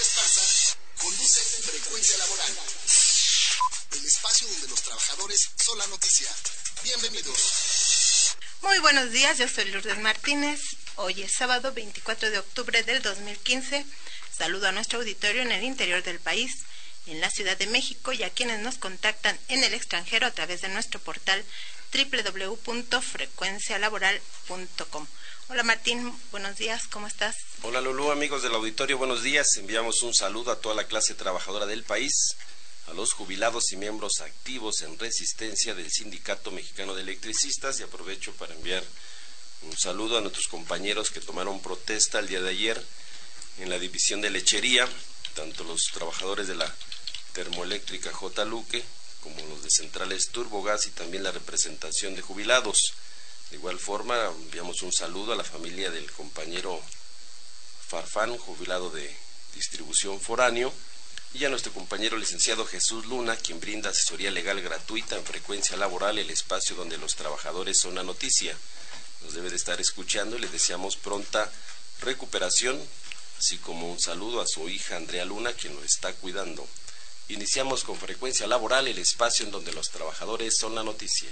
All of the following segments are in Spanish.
Esparza conduce Frecuencia Laboral, el espacio donde los trabajadores son la noticia. Bienvenidos. Muy buenos días, yo soy Lourdes Martínez. Hoy es sábado 24 de octubre del 2015. Saludo a nuestro auditorio en el interior del país, en la Ciudad de México y a quienes nos contactan en el extranjero a través de nuestro portal www.frecuencialaboral.com. Hola Martín, buenos días, ¿cómo estás? Hola Lulú, amigos del auditorio, buenos días. Enviamos un saludo a toda la clase trabajadora del país, a los jubilados y miembros activos en resistencia del Sindicato Mexicano de Electricistas, y aprovecho para enviar un saludo a nuestros compañeros que tomaron protesta el día de ayer en la división de lechería, tanto los trabajadores de la termoeléctrica J. Luque como los de centrales Turbogas y también la representación de jubilados. De igual forma, enviamos un saludo a la familia del compañero Farfán, jubilado de distribución foráneo, y a nuestro compañero licenciado Jesús Luna, quien brinda asesoría legal gratuita en Frecuencia Laboral, el espacio donde los trabajadores son la noticia. Nos debe de estar escuchando y le deseamos pronta recuperación, así como un saludo a su hija Andrea Luna, quien lo está cuidando. Iniciamos con Frecuencia Laboral, el espacio en donde los trabajadores son la noticia.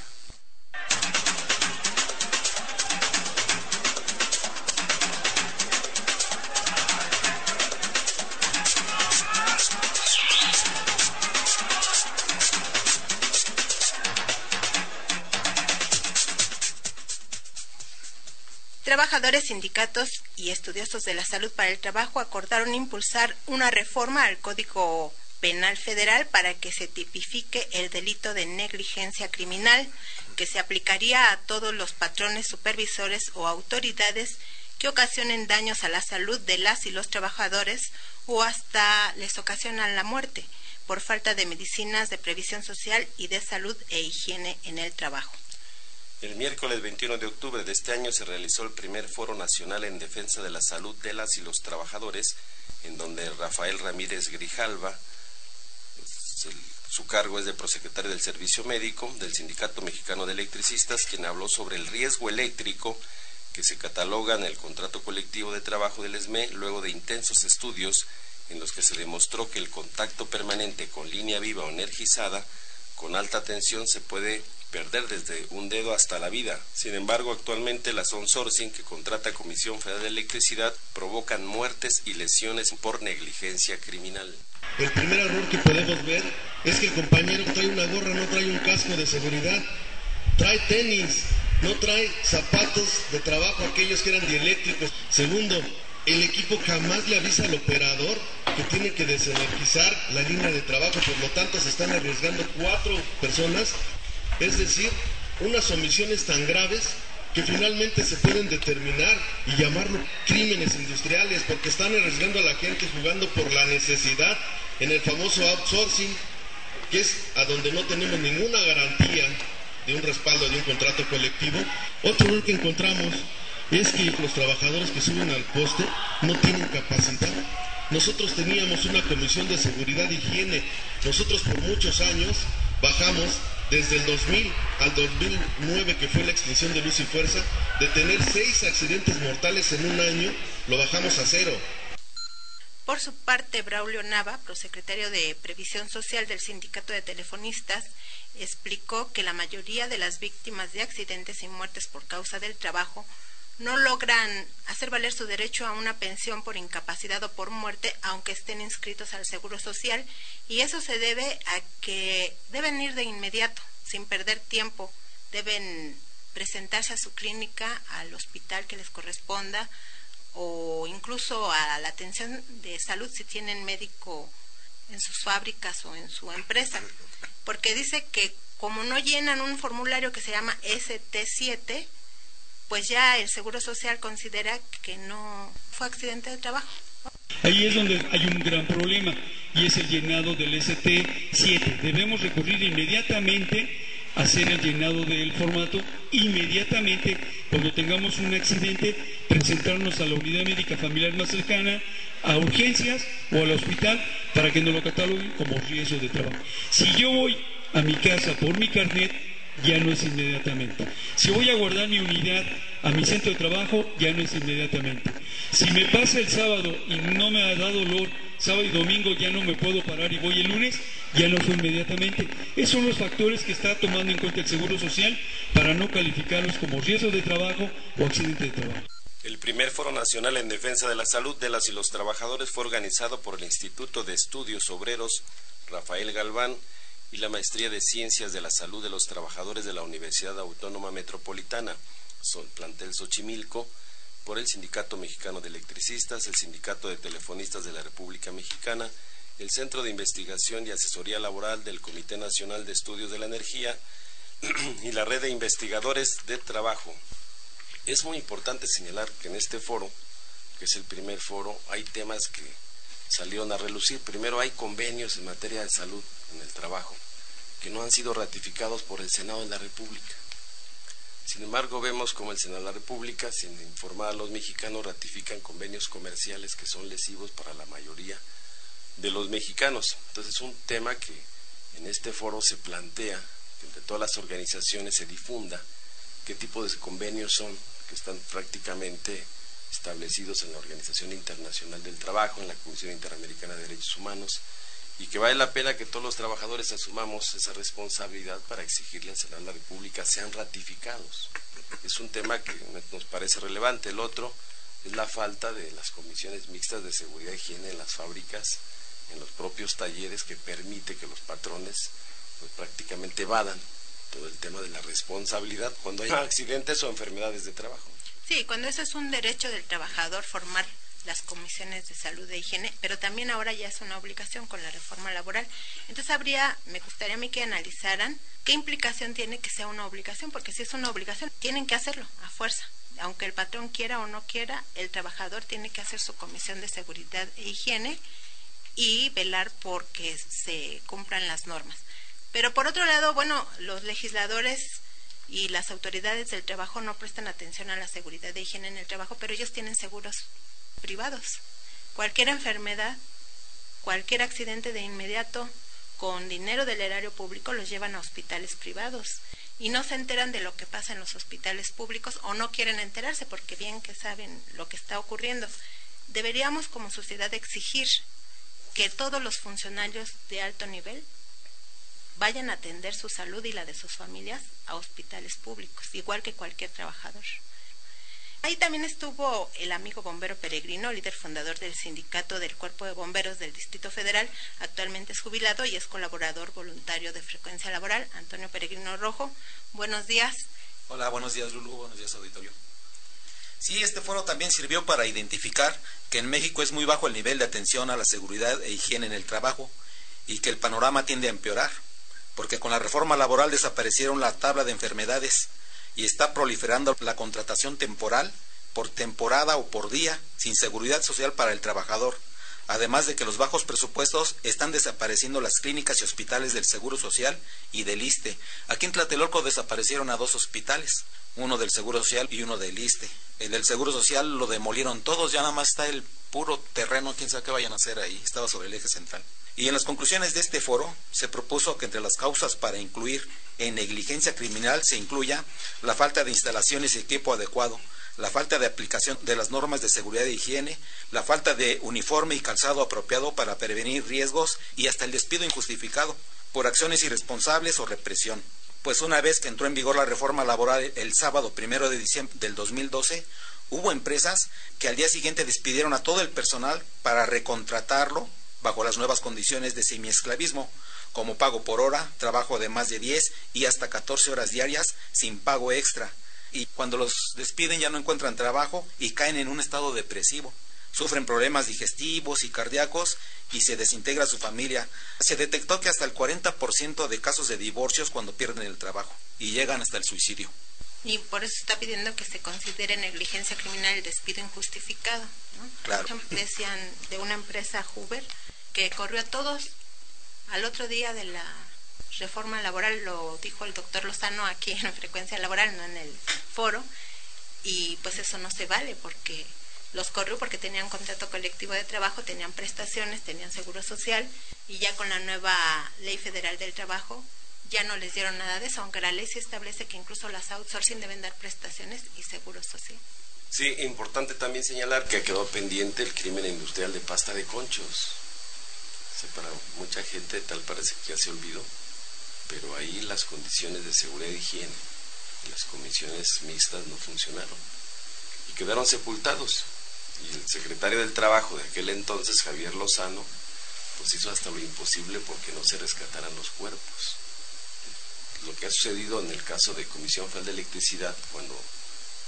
Trabajadores, sindicatos y estudiosos de la salud para el trabajo acordaron impulsar una reforma al Código Penal Federal para que se tipifique el delito de negligencia criminal, que se aplicaría a todos los patrones, supervisores o autoridades que ocasionen daños a la salud de las y los trabajadores o hasta les ocasionan la muerte por falta de medicinas de previsión social y de salud e higiene en el trabajo. El miércoles 21 de octubre de este año se realizó el primer Foro Nacional en Defensa de la Salud de las y los Trabajadores, en donde Rafael Ramírez Grijalva, su cargo es de prosecretario del Servicio Médico del Sindicato Mexicano de Electricistas, quien habló sobre el riesgo eléctrico que se cataloga en el contrato colectivo de trabajo del ESME, luego de intensos estudios en los que se demostró que el contacto permanente con línea viva o energizada con alta tensión se puede perder desde un dedo hasta la vida. Sin embargo, actualmente las outsourcing que contrata Comisión Federal de Electricidad provocan muertes y lesiones por negligencia criminal. El primer error que podemos ver es que el compañero trae una gorra, no trae un casco de seguridad, trae tenis, no trae zapatos de trabajo, aquellos que eran dieléctricos. Segundo, el equipo jamás le avisa al operador que tiene que desenergizar la línea de trabajo, por lo tanto se están arriesgando 4 personas. Es decir, unas omisiones tan graves que finalmente se pueden determinar y llamarlo crímenes industriales, porque están arriesgando a la gente jugando por la necesidad en el famoso outsourcing, que es a donde no tenemos ninguna garantía de un respaldo de un contrato colectivo. Otro error que encontramos es que los trabajadores que suben al poste no tienen capacidad. Nosotros teníamos una comisión de seguridad e higiene. Nosotros por muchos años bajamos, desde el 2000 al 2009, que fue la extinción de Luz y Fuerza, de tener 6 accidentes mortales en un año, lo bajamos a 0. Por su parte, Braulio Nava, prosecretario de Previsión Social del Sindicato de Telefonistas, explicó que la mayoría de las víctimas de accidentes y muertes por causa del trabajo no logran hacer valer su derecho a una pensión por incapacidad o por muerte, aunque estén inscritos al Seguro Social, y eso se debe a que deben ir de inmediato, sin perder tiempo, deben presentarse a su clínica, al hospital que les corresponda, o incluso a la atención de salud si tienen médico en sus fábricas o en su empresa, porque dice que como no llenan un formulario que se llama ST7, pues ya el Seguro Social considera que no fue accidente de trabajo. Ahí es donde hay un gran problema, y es el llenado del ST7. Debemos recurrir inmediatamente a hacer el llenado del formato, inmediatamente cuando tengamos un accidente, presentarnos a la unidad médica familiar más cercana, a urgencias o al hospital, para que nos lo cataloguen como riesgo de trabajo. Si yo voy a mi casa por mi carnet, ya no es inmediatamente. Si voy a guardar mi unidad a mi centro de trabajo, ya no es inmediatamente. Si me pasa el sábado y no me da dolor, sábado y domingo ya no me puedo parar y voy el lunes, ya no fue inmediatamente. Esos son los factores que está tomando en cuenta el Seguro Social para no calificarlos como riesgo de trabajo o accidente de trabajo. El primer Foro Nacional en Defensa de la Salud de las y los Trabajadores fue organizado por el Instituto de Estudios Obreros Rafael Galván y la Maestría de Ciencias de la Salud de los Trabajadores de la Universidad Autónoma Metropolitana, plantel Xochimilco, por el Sindicato Mexicano de Electricistas, el Sindicato de Telefonistas de la República Mexicana, el Centro de Investigación y Asesoría Laboral del Comité Nacional de Estudios de la Energía y la Red de Investigadores de Trabajo. Es muy importante señalar que en este foro, que es el primer foro, hay temas que salieron a relucir. Primero, hay convenios en materia de salud en el trabajo que no han sido ratificados por el Senado de la República. Sin embargo, vemos como el Senado de la República, sin informar a los mexicanos, ratifican convenios comerciales que son lesivos para la mayoría de los mexicanos. Entonces, es un tema que en este foro se plantea, que entre todas las organizaciones se difunda qué tipo de convenios son, que están prácticamente establecidos en la Organización Internacional del Trabajo, en la Comisión Interamericana de Derechos Humanos, y que vale la pena que todos los trabajadores asumamos esa responsabilidad para exigirle al Senado de la República sean ratificados. Es un tema que nos parece relevante. El otro es la falta de las comisiones mixtas de seguridad e higiene en las fábricas, en los propios talleres, que permite que los patrones pues prácticamente evadan todo el tema de la responsabilidad cuando hay accidentes o enfermedades de trabajo. Sí, cuando eso es un derecho del trabajador formar las comisiones de salud e higiene, pero también ahora ya es una obligación con la reforma laboral. Entonces me gustaría a mí que analizaran qué implicación tiene que sea una obligación, porque si es una obligación, tienen que hacerlo a fuerza. Aunque el patrón quiera o no quiera, el trabajador tiene que hacer su comisión de seguridad e higiene y velar por que se cumplan las normas. Pero por otro lado, bueno, los legisladores y las autoridades del trabajo no prestan atención a la seguridad de higiene en el trabajo, pero ellos tienen seguros privados. Cualquier enfermedad, cualquier accidente de inmediato, con dinero del erario público, los llevan a hospitales privados y no se enteran de lo que pasa en los hospitales públicos o no quieren enterarse porque bien que saben lo que está ocurriendo. Deberíamos como sociedad exigir que todos los funcionarios de alto nivel vayan a atender su salud y la de sus familias a hospitales públicos, igual que cualquier trabajador. Ahí también estuvo el amigo bombero Peregrino, líder fundador del sindicato del Cuerpo de Bomberos del Distrito Federal, actualmente es jubilado y es colaborador voluntario de Frecuencia Laboral, Antonio Peregrino Rojo. Buenos días. Hola, buenos días Lulu, buenos días auditorio. Sí, este foro también sirvió para identificar que en México es muy bajo el nivel de atención a la seguridad e higiene en el trabajo y que el panorama tiende a empeorar, porque con la reforma laboral desaparecieron la tabla de enfermedades y está proliferando la contratación temporal, por temporada o por día, sin seguridad social para el trabajador, además de que los bajos presupuestos están desapareciendo las clínicas y hospitales del Seguro Social y del ISSSTE. Aquí en Tlatelolco desaparecieron a 2 hospitales, uno del Seguro Social y uno del ISSSTE. El del Seguro Social lo demolieron todos, ya nada más está el puro terreno, quién sabe qué vayan a hacer ahí, estaba sobre el eje central. Y en las conclusiones de este foro se propuso que entre las causas para incluir en negligencia criminal se incluya la falta de instalaciones y equipo adecuado, la falta de aplicación de las normas de seguridad e higiene, la falta de uniforme y calzado apropiado para prevenir riesgos y hasta el despido injustificado por acciones irresponsables o represión. Pues una vez que entró en vigor la reforma laboral el sábado 1 de diciembre del 2012, hubo empresas que al día siguiente despidieron a todo el personal para recontratarlo bajo las nuevas condiciones de semiesclavismo, como pago por hora, trabajo de más de 10 y hasta 14 horas diarias sin pago extra. Y cuando los despiden ya no encuentran trabajo y caen en un estado depresivo. Sufren problemas digestivos y cardíacos y se desintegra su familia. Se detectó que hasta el 40% de casos de divorcios cuando pierden el trabajo y llegan hasta el suicidio. Y por eso está pidiendo que se considere negligencia criminal el despido injustificado, ¿no? Claro. Por ejemplo, decían de una empresa Hoover que corrió a todos al otro día de la reforma laboral, lo dijo el doctor Lozano aquí en Frecuencia Laboral, no en el foro, y pues eso no se vale porque los corrió porque tenían contrato colectivo de trabajo, tenían prestaciones, tenían seguro social y ya con la nueva Ley Federal del Trabajo ya no les dieron nada de eso, aunque la ley sí establece que incluso las outsourcing deben dar prestaciones y seguro social. Sí, importante también señalar que quedó pendiente el crimen industrial de pasta de conchos. O sea, para mucha gente tal parece que ya se olvidó, pero ahí las condiciones de seguridad e higiene y las comisiones mixtas no funcionaron y quedaron sepultados. Y el secretario del Trabajo de aquel entonces, Javier Lozano, pues hizo hasta lo imposible porque no se rescataran los cuerpos. Lo que ha sucedido en el caso de Comisión Federal de Electricidad, cuando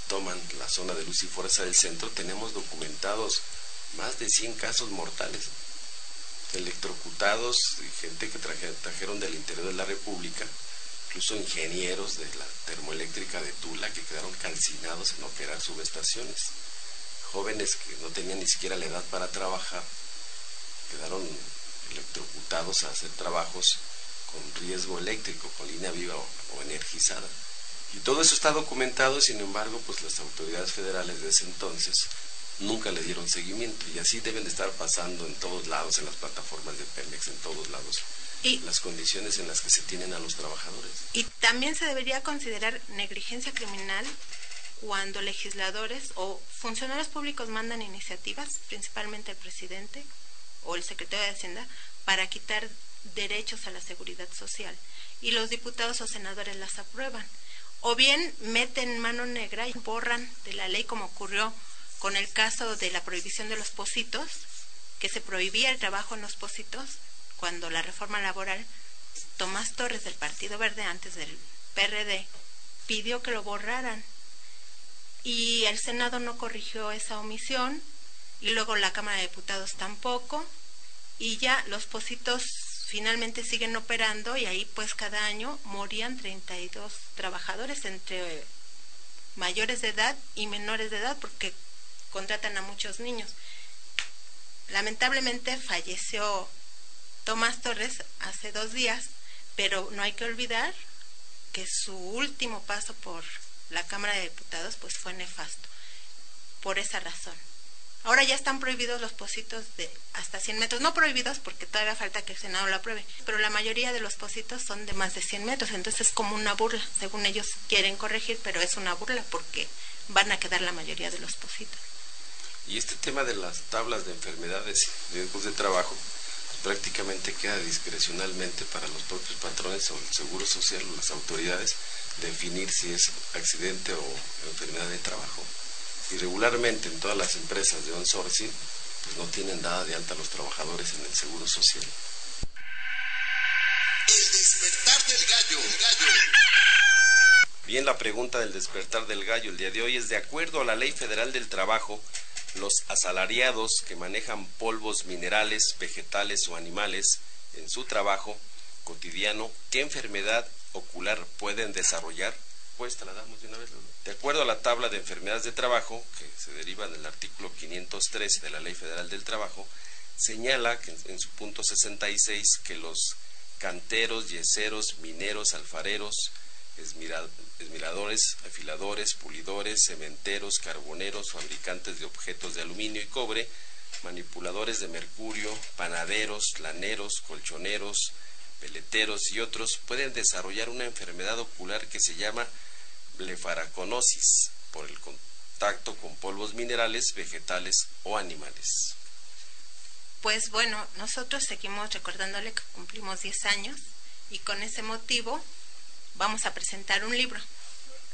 toman la zona de luz y fuerza del centro, tenemos documentados más de 100 casos mortales, electrocutados, gente que trajeron del interior de la República, incluso ingenieros de la termoeléctrica de Tula que quedaron calcinados en operar subestaciones, jóvenes que no tenían ni siquiera la edad para trabajar, quedaron electrocutados a hacer trabajos con riesgo eléctrico, con línea viva o energizada. Y todo eso está documentado, sin embargo, pues las autoridades federales de ese entonces nunca le dieron seguimiento, y así deben de estar pasando en todos lados, en las plataformas de Pemex, en todos lados, y las condiciones en las que se tienen a los trabajadores. Y también se debería considerar negligencia criminal cuando legisladores o funcionarios públicos mandan iniciativas, principalmente el presidente o el secretario de Hacienda, para quitar derechos a la seguridad social, y los diputados o senadores las aprueban, o bien meten mano negra y borran de la ley, como ocurrió con el caso de la prohibición de los pocitos, que se prohibía el trabajo en los pocitos cuando la reforma laboral. Tomás Torres, del Partido Verde, antes del PRD, pidió que lo borraran y el Senado no corrigió esa omisión, y luego la Cámara de Diputados tampoco, y ya los pocitos finalmente siguen operando, y ahí pues cada año morían 32 trabajadores entre mayores de edad y menores de edad, porque contratan a muchos niños. Lamentablemente falleció Tomás Torres hace 2 días, pero no hay que olvidar que su último paso por la Cámara de Diputados pues fue nefasto, por esa razón. Ahora ya están prohibidos los pocitos de hasta 100 metros, no prohibidos porque todavía falta que el Senado lo apruebe, pero la mayoría de los pocitos son de más de 100 metros, entonces es como una burla, según ellos quieren corregir, pero es una burla porque van a quedar la mayoría de los pocitos. Y este tema de las tablas de enfermedades y riesgos de trabajo prácticamente queda discrecionalmente para los propios patrones o el Seguro Social o las autoridades definir si es accidente o enfermedad de trabajo. Y regularmente en todas las empresas de outsourcing pues no tienen nada de alta a los trabajadores en el Seguro Social. El despertar del gallo. Bien, la pregunta del despertar del gallo el día de hoy es: de acuerdo a la Ley Federal del Trabajo, los asalariados que manejan polvos minerales, vegetales o animales en su trabajo cotidiano, ¿qué enfermedad ocular pueden desarrollar? Pues te la damos de una vez. De acuerdo a la tabla de enfermedades de trabajo, que se deriva del artículo 513 de la Ley Federal del Trabajo, señala que en su punto 66 que los canteros, yeseros, mineros, alfareros, esmiladores, afiladores, pulidores, cementeros, carboneros, fabricantes de objetos de aluminio y cobre, manipuladores de mercurio, panaderos, laneros, colchoneros, peleteros y otros pueden desarrollar una enfermedad ocular que se llama blefaraconosis por el contacto con polvos minerales, vegetales o animales. Pues bueno, nosotros seguimos recordándole que cumplimos 10 años y con ese motivo vamos a presentar un libro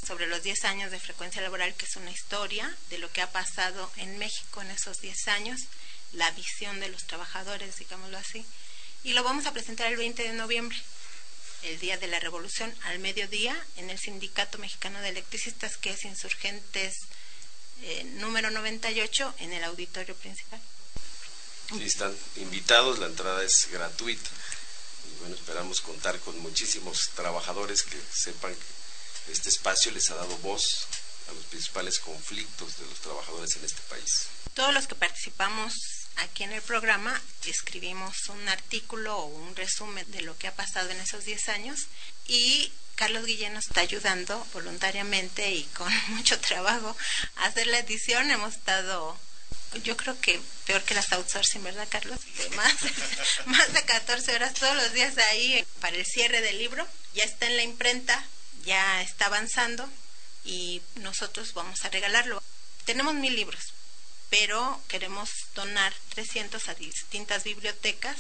sobre los 10 años de frecuencia laboral, que es una historia de lo que ha pasado en México en esos 10 años, la visión de los trabajadores, digámoslo así, y lo vamos a presentar el 20 de noviembre, el día de la Revolución, al mediodía, en el Sindicato Mexicano de Electricistas, que es Insurgentes número 98, en el auditorio principal. Sí, están invitados, la entrada es gratuita. Y bueno, esperamos contar con muchísimos trabajadores que sepan que este espacio les ha dado voz a los principales conflictos de los trabajadores en este país. Todos los que participamos aquí en el programa escribimos un artículo o un resumen de lo que ha pasado en esos 10 años, y Carlos Guillén nos está ayudando voluntariamente y con mucho trabajo a hacer la edición. Hemos estado, yo creo que peor que las outsourcing, ¿verdad, Carlos? De más de 14 horas todos los días ahí para el cierre del libro. ya está en la imprenta, ya está avanzando y nosotros vamos a regalarlo. Tenemos 1000 libros, pero queremos donar 300 a distintas bibliotecas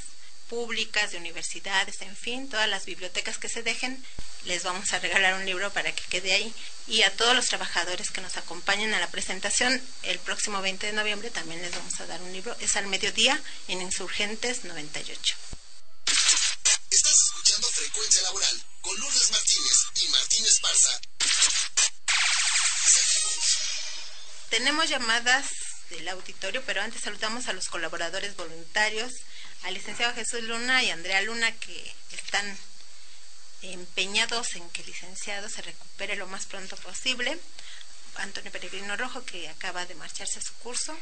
públicas, de universidades, en fin, todas las bibliotecas que se dejen, les vamos a regalar un libro para que quede ahí. Y a todos los trabajadores que nos acompañen a la presentación, el próximo 20 de noviembre también les vamos a dar un libro. Es al mediodía en Insurgentes 98. Estás escuchando Frecuencia Laboral con Lourdes Martínez y Martín Esparza. Seguimos. Tenemos llamadas del auditorio, pero antes saludamos a los colaboradores voluntarios, al licenciado Jesús Luna y Andrea Luna, que están empeñados en que el licenciado se recupere lo más pronto posible. Antonio Peregrino Rojo, que acaba de marcharse a su curso.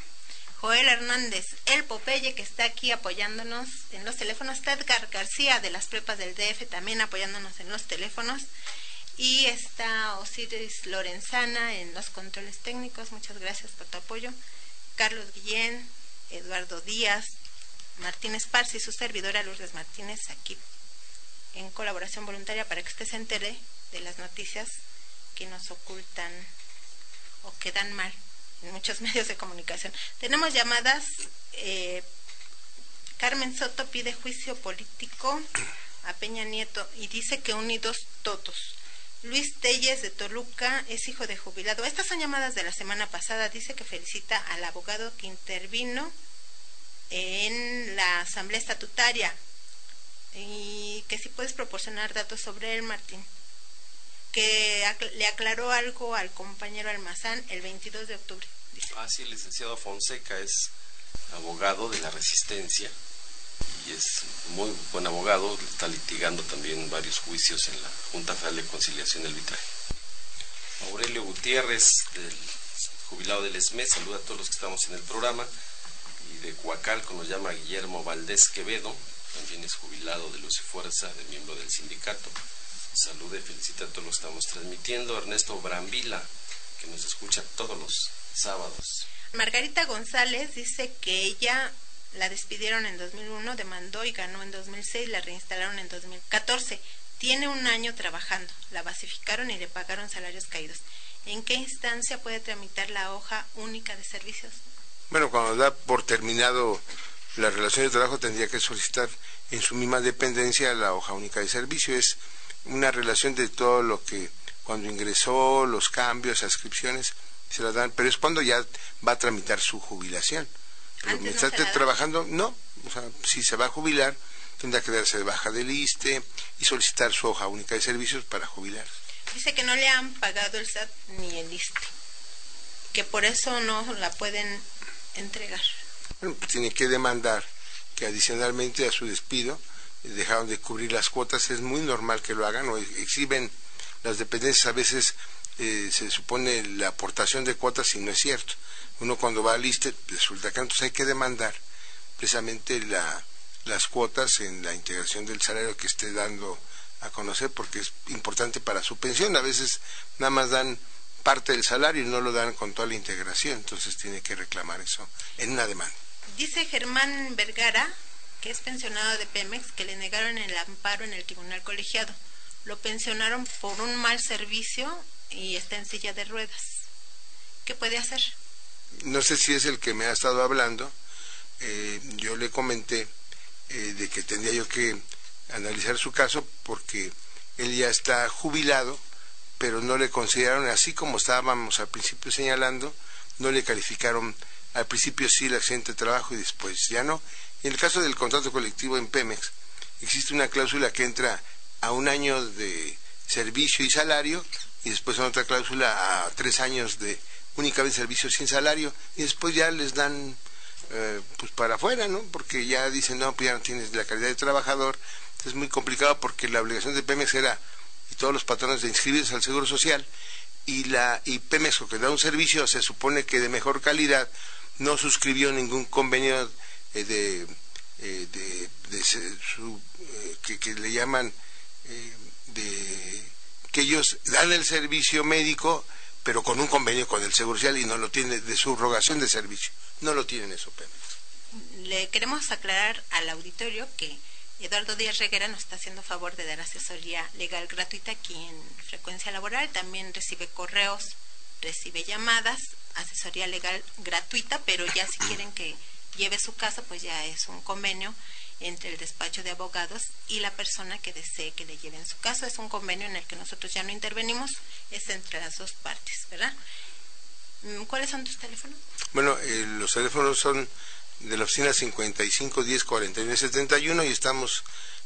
Joel Hernández, el Popeye, que está aquí apoyándonos en los teléfonos. Está Edgar García, de las prepas del DF, también apoyándonos en los teléfonos. Y está Osiris Lorenzana en los controles técnicos. Muchas gracias por tu apoyo. Carlos Guillén, Eduardo Díaz, Martín Esparza y su servidora Lourdes Martínez, aquí en colaboración voluntaria para que usted se entere de las noticias que nos ocultan o que dan mal en muchos medios de comunicación. Tenemos llamadas. Carmen Soto pide juicio político a Peña Nieto y dice que unidos todos. Luis Telles de Toluca es hijo de jubilado. Estas son llamadas de la semana pasada. Dice que felicita al abogado que intervino en la asamblea estatutaria y que si puedes proporcionar datos sobre él, Martín, que le aclaró algo al compañero Almazán el 22 de octubre. Dice. Sí, el licenciado Fonseca es abogado de la Resistencia y es muy buen abogado, está litigando también varios juicios en la Junta Federal de Conciliación y Arbitraje. Aurelio Gutiérrez, del jubilado del ESME, saluda a todos los que estamos en el programa. Y de Coacalco nos llama Guillermo Valdés Quevedo, también es jubilado de Luz y Fuerza, de miembro del sindicato. Saluda y felicita a todos los que estamos transmitiendo. Ernesto Brambila, que nos escucha todos los sábados. Margarita González dice que ella la despidieron en 2001, demandó y ganó en 2006, la reinstalaron en 2014. Tiene un año trabajando, la basificaron y le pagaron salarios caídos. ¿En qué instancia puede tramitar la hoja única de servicios? Bueno, cuando da por terminado la relación de trabajo tendría que solicitar en su misma dependencia la hoja única de servicio. Es una relación de todo lo que cuando ingresó, los cambios, ascripciones, se la dan, pero es cuando ya va a tramitar su jubilación. Pero mientras esté trabajando, no, o sea, si se va a jubilar, tendrá que darse de baja del ISSSTE y solicitar su hoja única de servicios para jubilar. Dice que no le han pagado el SAT ni el ISSSTE, que por eso no la pueden entregar. Bueno, pues tiene que demandar que adicionalmente a su despido dejaron de cubrir las cuotas. Es muy normal que lo hagan o exhiben las dependencias. A veces se supone la aportación de cuotas y no es cierto. Uno cuando va al ISSSTE resulta que entonces hay que demandar precisamente las cuotas en la integración del salario que esté dando a conocer, porque es importante para su pensión. A veces nada más dan parte del salario y no lo dan con toda la integración, entonces tiene que reclamar eso en una demanda. Dice Germán Vergara, que es pensionado de Pemex, que le negaron el amparo en el tribunal colegiado. Lo pensionaron por un mal servicio y está en silla de ruedas. ¿Qué puede hacer? No sé si es el que me ha estado hablando. Yo le comenté de que tendría yo que analizar su caso porque él ya está jubilado, pero no le consideraron, así como estábamos al principio señalando, no le calificaron al principio sí el accidente de trabajo y después ya no. En el caso del contrato colectivo en Pemex, existe una cláusula que entra a 1 año de servicio y salario, y después otra cláusula a 3 años de únicamente servicio sin salario, y después ya les dan pues para afuera, ¿no? Porque ya dicen, no, pues ya no tienes la calidad de trabajador. Es muy complicado porque la obligación de Pemex era, y todos los patrones, de inscribirse al Seguro Social, y Pemex, que da un servicio, se supone que de mejor calidad, no suscribió ningún convenio que le llaman que ellos dan el servicio médico pero con un convenio con el Seguro Social y no lo tiene de subrogación de servicio, no lo tienen eso Pemex. Le queremos aclarar al auditorio que Eduardo Díaz Reguera nos está haciendo favor de dar asesoría legal gratuita aquí en Frecuencia Laboral. También recibe correos, recibe llamadas, asesoría legal gratuita, pero ya si quieren que lleve su caso, pues ya es un convenio entre el despacho de abogados y la persona que desee que le lleven su caso. Es un convenio en el que nosotros ya no intervenimos, es entre las dos partes, ¿verdad? ¿Cuáles son tus teléfonos? Bueno, los teléfonos son de la oficina 55 10 49 71 y estamos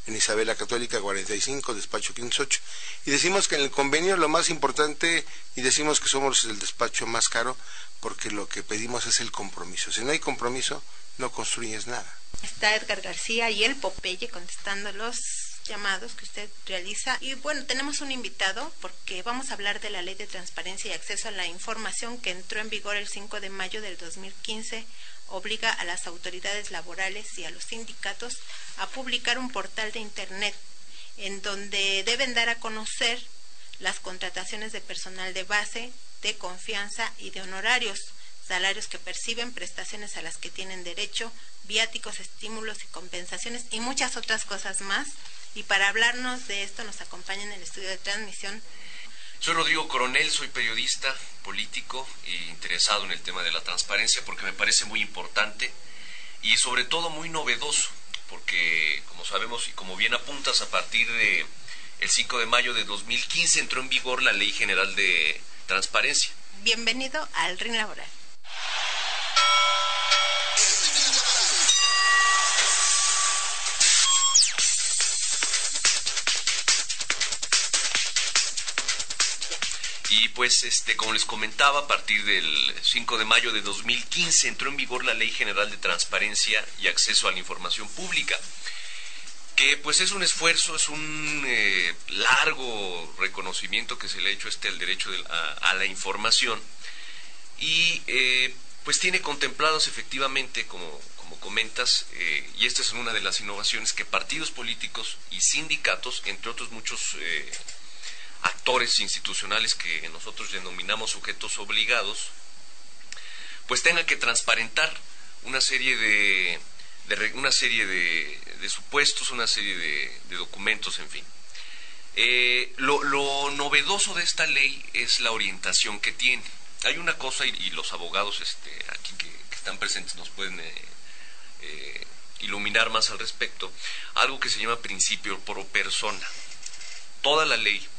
en Isabela Católica 45, despacho 508. Y decimos que en el convenio lo más importante, y decimos que somos el despacho más caro, porque lo que pedimos es el compromiso. Si no hay compromiso, no construyes nada. Está Edgar García y el Popeye contestando los llamados que usted realiza. Y bueno, tenemos un invitado porque vamos a hablar de la Ley de Transparencia y Acceso a la Información que entró en vigor el 5 de mayo del 2015. Obliga a las autoridades laborales y a los sindicatos a publicar un portal de Internet en donde deben dar a conocer las contrataciones de personal de base, de confianza y de honorarios, salarios que perciben, prestaciones a las que tienen derecho, viáticos, estímulos y compensaciones y muchas otras cosas más. Y para hablarnos de esto nos acompaña en el estudio de transmisión. Soy Rodrigo Coronel, soy periodista, político e interesado en el tema de la transparencia porque me parece muy importante y sobre todo muy novedoso, porque como sabemos y como bien apuntas, a partir de el 5 de mayo de 2015 entró en vigor la Ley General de Transparencia. Bienvenido al Ring Laboral. Y pues, como les comentaba, a partir del 5 de mayo de 2015 entró en vigor la Ley General de Transparencia y Acceso a la Información Pública, que pues es un esfuerzo, es un largo reconocimiento que se le ha hecho al derecho a la información y pues tiene contemplados efectivamente, como comentas, y esta es una de las innovaciones, que partidos políticos y sindicatos, entre otros muchos actores institucionales que nosotros denominamos sujetos obligados, pues tengan que transparentar una serie de supuestos, una serie de documentos, en fin. Lo novedoso de esta ley es la orientación que tiene. Hay una cosa, y los abogados aquí que están presentes nos pueden iluminar más al respecto, algo que se llama principio pro persona. Toda la ley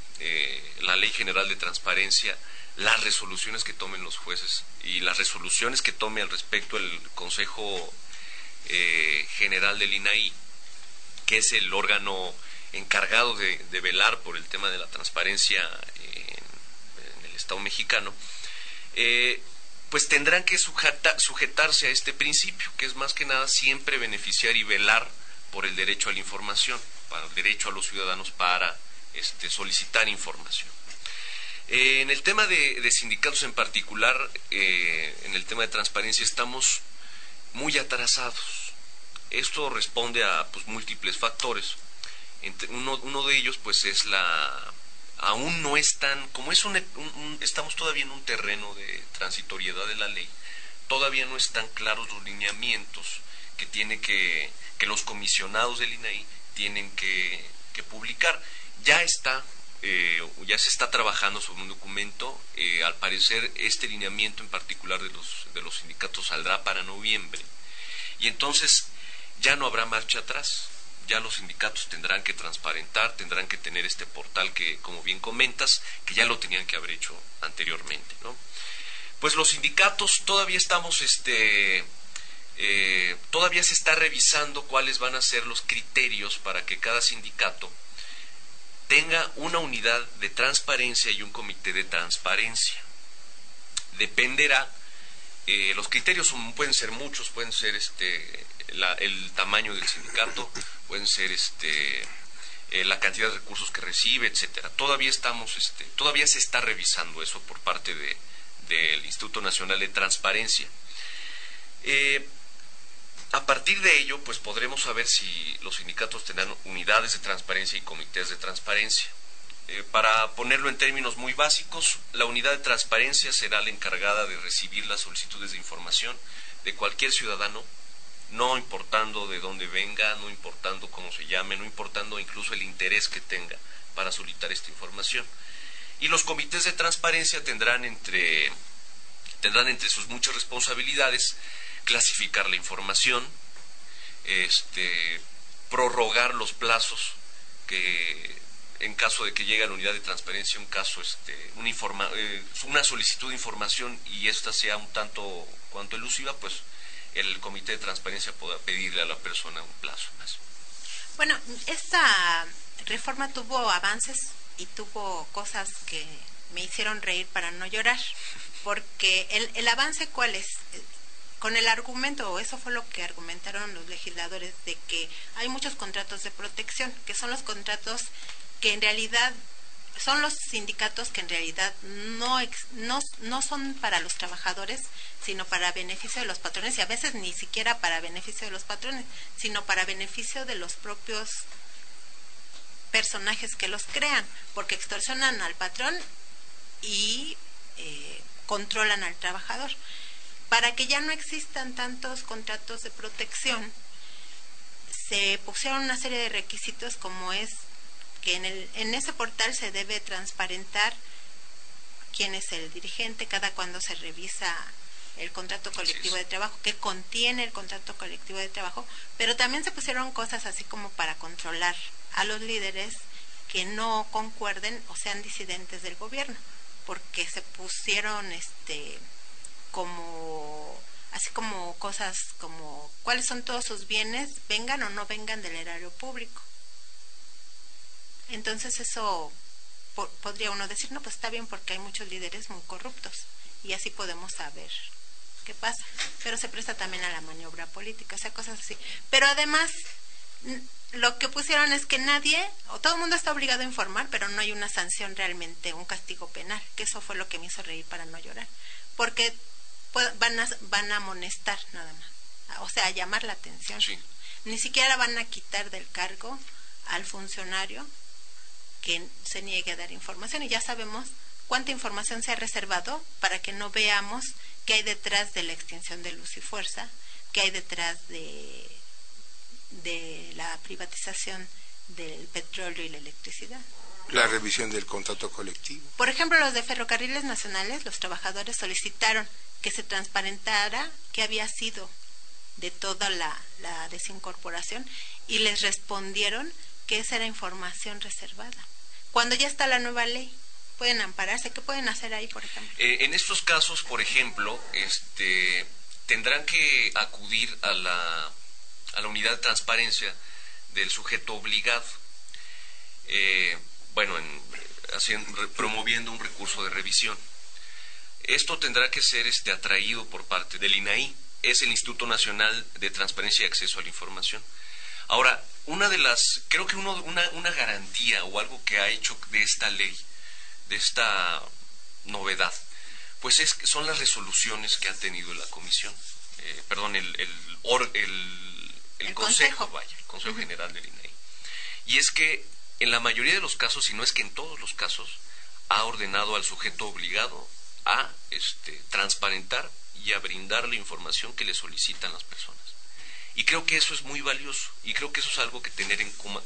General de Transparencia, las resoluciones que tomen los jueces y las resoluciones que tome al respecto el Consejo General del INAI, que es el órgano encargado de velar por el tema de la transparencia en el Estado mexicano, pues tendrán que sujetarse a este principio, que es más que nada siempre beneficiar y velar por el derecho a la información, para el derecho a los ciudadanos para solicitar información. En el tema de sindicatos en particular, en el tema de transparencia estamos muy atrasados. Esto responde a múltiples factores. Uno de ellos pues es aún no están, como estamos todavía en un terreno de transitoriedad de la ley, todavía no están claros los lineamientos que los comisionados del INAI tienen que publicar. Ya se está trabajando sobre un documento. Al parecer este lineamiento en particular de los sindicatos saldrá para noviembre, y entonces ya no habrá marcha atrás. Ya los sindicatos tendrán que transparentar, tendrán que tener este portal que, como bien comentas, que ya lo tenían que haber hecho anteriormente, ¿no? Pues los sindicatos todavía estamos todavía se está revisando cuáles van a ser los criterios para que cada sindicato tenga una unidad de transparencia y un comité de transparencia. Dependerá, los criterios pueden ser muchos, pueden ser el tamaño del sindicato, pueden ser la cantidad de recursos que recibe, etcétera. Todavía se está revisando eso por parte del Instituto Nacional de Transparencia. A partir de ello, pues podremos saber si los sindicatos tendrán unidades de transparencia y comités de transparencia. Para ponerlo en términos muy básicos, la unidad de transparencia será la encargada de recibir las solicitudes de información de cualquier ciudadano no importando de dónde venga, no importando cómo se llame, no importando incluso el interés que tenga para solicitar esta información. Y los comités de transparencia tendrán entre sus muchas responsabilidades clasificar la información, prorrogar los plazos que en caso de que llegue a la unidad de transparencia una solicitud de información y esta sea un tanto cuanto elusiva, pues el comité de transparencia podrá pedirle a la persona un plazo más. Bueno, esta reforma tuvo avances y tuvo cosas que me hicieron reír para no llorar, porque el avance, ¿cuál es? Con el argumento, o eso fue lo que argumentaron los legisladores, de que hay muchos contratos de protección, que son los contratos que en realidad son los sindicatos que en realidad no son para los trabajadores, sino para beneficio de los patrones, y a veces ni siquiera para beneficio de los patrones, sino para beneficio de los propios personajes que los crean, porque extorsionan al patrón y controlan al trabajador. Para que ya no existan tantos contratos de protección, se pusieron una serie de requisitos, como es que en ese portal se debe transparentar quién es el dirigente, cada cuándo se revisa el contrato colectivo de trabajo, qué contiene el contrato colectivo de trabajo, pero también se pusieron cosas así como para controlar a los líderes que no concuerden o sean disidentes del gobierno, porque se pusieron así como cosas como cuáles son todos sus bienes, vengan o no vengan del erario público. Entonces eso podría uno decir, no, pues está bien, porque hay muchos líderes muy corruptos y así podemos saber qué pasa, pero se presta también a la maniobra política, o sea, cosas así. Pero además lo que pusieron es que nadie, o todo el mundo está obligado a informar, pero no hay una sanción realmente, un castigo penal, que eso fue lo que me hizo reír para no llorar, porque van a amonestar nada más, o sea, a llamar la atención. Sí. Ni siquiera van a quitar del cargo al funcionario que se niegue a dar información, y ya sabemos cuánta información se ha reservado para que no veamos qué hay detrás de la extinción de Luz y Fuerza, qué hay detrás de la privatización del petróleo y la electricidad. La revisión del contrato colectivo. Por ejemplo, los de Ferrocarriles Nacionales, los trabajadores solicitaron que se transparentara qué había sido de toda la desincorporación, y les respondieron que esa era información reservada. Cuando ya está la nueva ley, pueden ampararse. ¿Qué pueden hacer ahí, por ejemplo? En estos casos, por ejemplo, tendrán que acudir a la unidad de transparencia del sujeto obligado, promoviendo un recurso de revisión. Esto tendrá que ser atraído por parte del INAI, es el Instituto Nacional de Transparencia y Acceso a la Información. Ahora, creo que una garantía o algo que ha hecho de esta ley, de esta novedad, pues son las resoluciones que ha tenido la comisión, el Consejo General del INAI. Y es que en la mayoría de los casos, si no es que en todos los casos, ha ordenado al sujeto obligado a transparentar y a brindar la información que le solicitan las personas. Y creo que eso es muy valioso, y creo que eso es algo que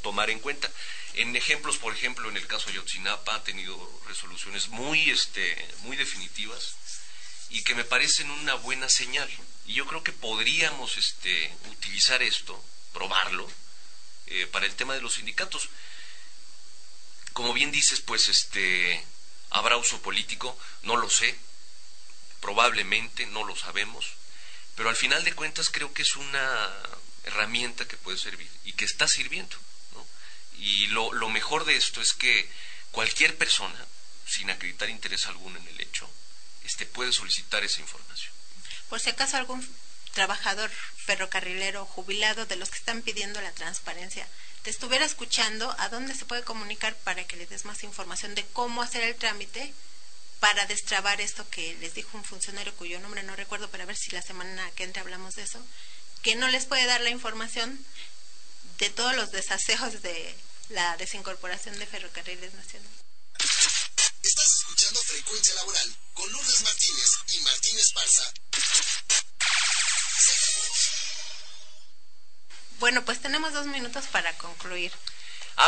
tomar en cuenta. En ejemplos, por ejemplo, en el caso de Ayotzinapa ha tenido resoluciones muy definitivas y que me parecen una buena señal. Y yo creo que podríamos utilizar esto, probarlo, para el tema de los sindicatos. Como bien dices, pues habrá uso político, no lo sé, probablemente, no lo sabemos, pero al final de cuentas creo que es una herramienta que puede servir y que está sirviendo, ¿no? Y lo mejor de esto es que cualquier persona, sin acreditar interés alguno en el hecho, puede solicitar esa información. Por si acaso algún trabajador ferrocarrilero jubilado de los que están pidiendo la transparencia te estuviera escuchando, ¿a dónde se puede comunicar para que les des más información de cómo hacer el trámite para destrabar esto que les dijo un funcionario cuyo nombre no recuerdo, pero a ver si la semana que entra hablamos de eso, que no les puede dar la información de todos los desaseos de la desincorporación de Ferrocarriles Nacionales? Estás escuchando Frecuencia Laboral con Lourdes Martínez y Martín Esparza. Seguimos. Bueno, pues tenemos 2 minutos para concluir.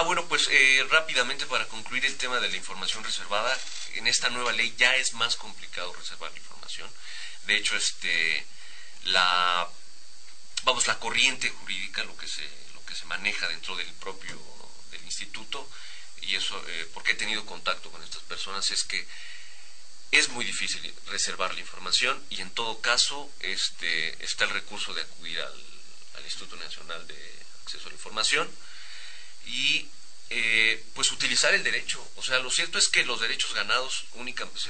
Bueno, pues rápidamente para concluir el tema de la información reservada, en esta nueva ley ya es más complicado reservar la información. De hecho, la corriente jurídica, lo que se maneja dentro del instituto, y eso porque he tenido contacto con estas personas, es que es muy difícil reservar la información, y en todo caso está el recurso de acudir al Instituto Nacional de Acceso a la Información y pues utilizar el derecho. O sea, lo cierto es que los derechos ganados